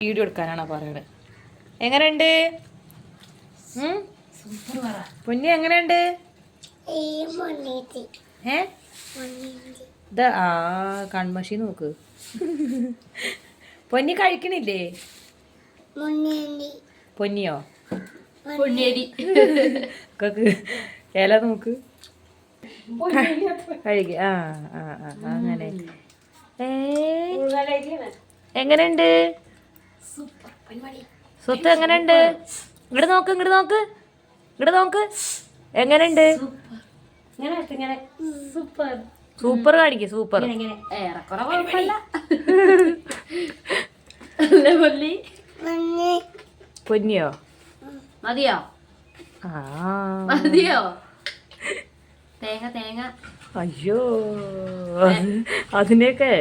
Video എടുക്കാനാണോ പറയണത്? എങ്ങനെയുണ്ട് പൊന്നി? എങ്ങനെയുണ്ട്? ഇതാ കൺമഷി നോക്ക്. പൊന്നി കഴിക്കണില്ലേ? പൊന്നിയോ? ഇല നോക്ക്. കഴുകി. അങ്ങനെ. എങ്ങനെയുണ്ട് സ്വത്ത്? എങ്ങനെയുണ്ട്? ഇങ്ങോട്ട് നോക്ക്, ഇങ്ങോട്ട് നോക്ക്, ഇങ്ങോട്ട് നോക്ക്. എങ്ങനെയുണ്ട്? സൂപ്പർ കാണിക്ക്. സൂപ്പർ. പൊന്നിയോ? മതിയോ? മതിയോ? തേങ്ങ തേങ്ങ. അയ്യോ, അതിനെയൊക്കെ